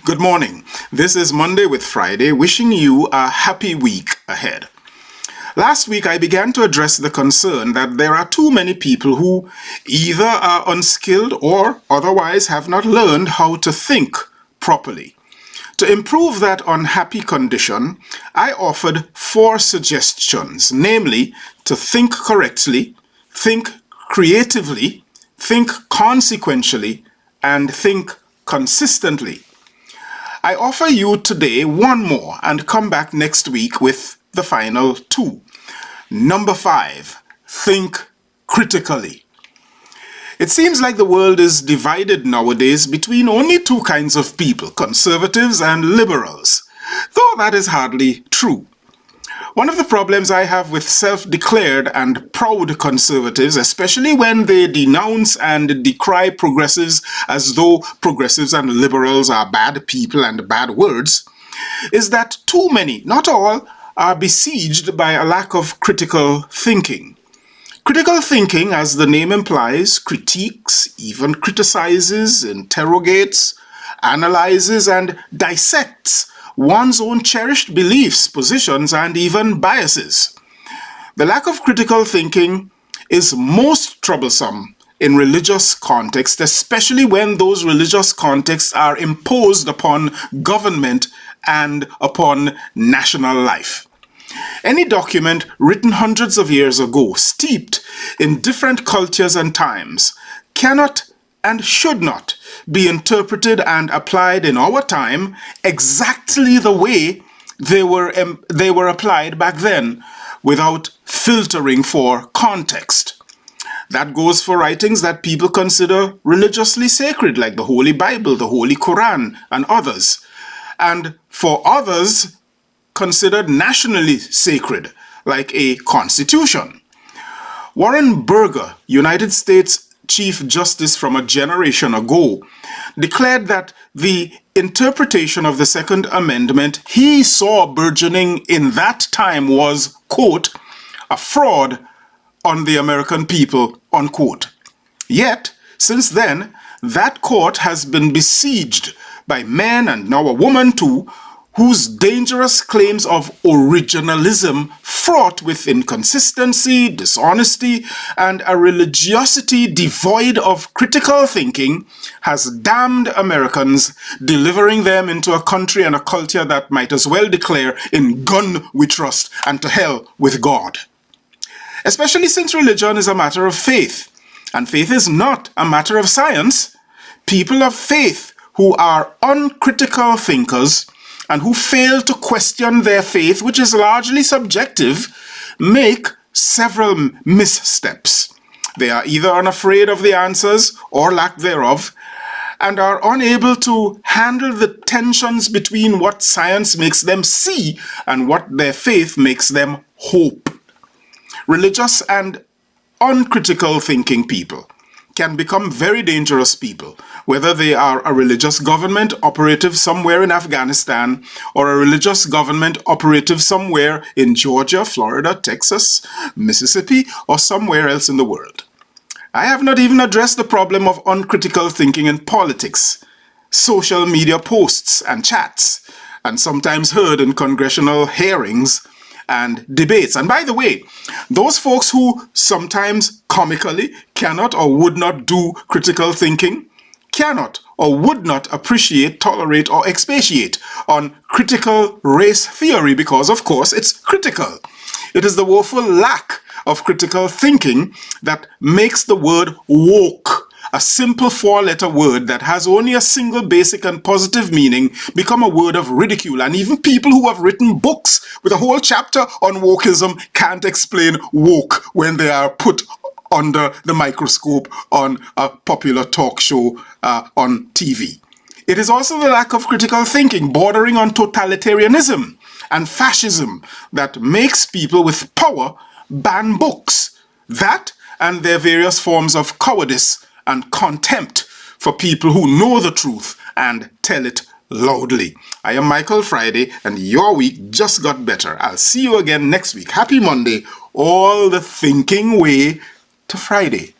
Good morning. This is Monday with Friday, wishing you a happy week ahead. Last week, I began to address the concern that there are too many people who either are unskilled or otherwise have not learned how to think properly. To improve that unhappy condition, I offered 4 suggestions, namely to think correctly, think creatively, think consequentially, and think consistently. I offer you today one more and come back next week with the final 2. Number 5, think critically. It seems like the world is divided nowadays between only 2 kinds of people, conservatives and liberals, though that is hardly true. One of the problems I have with self-declared and proud conservatives, especially when they denounce and decry progressives as though progressives and liberals are bad people and bad words, is that too many, not all, are besieged by a lack of critical thinking. Critical thinking, as the name implies, critiques, even criticizes, interrogates, analyzes, and dissects one's own cherished beliefs, positions, and even biases. The lack of critical thinking is most troublesome in religious context, especially when those religious contexts are imposed upon government and upon national life. Any document written hundreds of years ago, steeped in different cultures and times, cannot and should not be interpreted and applied in our time exactly the way they were applied back then, without filtering for context. That goes for writings that people consider religiously sacred, like the Holy Bible, the Holy Quran, and others, and for others considered nationally sacred, like a constitution. Warren Burger, United States Chief Justice from a generation ago, declared that the interpretation of the Second Amendment he saw burgeoning in that time was, quote, a fraud on the American people, unquote. Yet, since then, that court has been besieged by men, and now a woman too, whose dangerous claims of originalism, fraught with inconsistency, dishonesty, and a religiosity devoid of critical thinking, has damned Americans, delivering them into a country and a culture that might as well declare, "In gun we trust, and to hell with God." Especially since religion is a matter of faith, and faith is not a matter of science. People of faith who are uncritical thinkers and who fail to question their faith, which is largely subjective, make several missteps. They are either unafraid of the answers or lack thereof, and are unable to handle the tensions between what science makes them see and what their faith makes them hope. Religious and uncritical thinking people can become very dangerous people, whether they are a religious government operative somewhere in Afghanistan or a religious government operative somewhere in Georgia, Florida, Texas, Mississippi, or somewhere else in the world. I have not even addressed the problem of uncritical thinking in politics, social media posts and chats, and sometimes heard in congressional hearings and debates. And by the way, those folks who sometimes comically cannot or would not do critical thinking cannot or would not appreciate, tolerate, or expatiate on critical race theory because, of course, it's critical. It is the woeful lack of critical thinking that makes the word woke, a simple 4-letter word that has only a single basic and positive meaning, become a word of ridicule. And even people who have written books with a whole chapter on wokeism can't explain woke when they are put under the microscope on a popular talk show on TV. It is also the lack of critical thinking bordering on totalitarianism and fascism that makes people with power ban books. That and their various forms of cowardice and contempt for people who know the truth and tell it loudly. I am Michael Friday, and your week just got better. I'll see you again next week. Happy Monday, all the thinking way to Friday.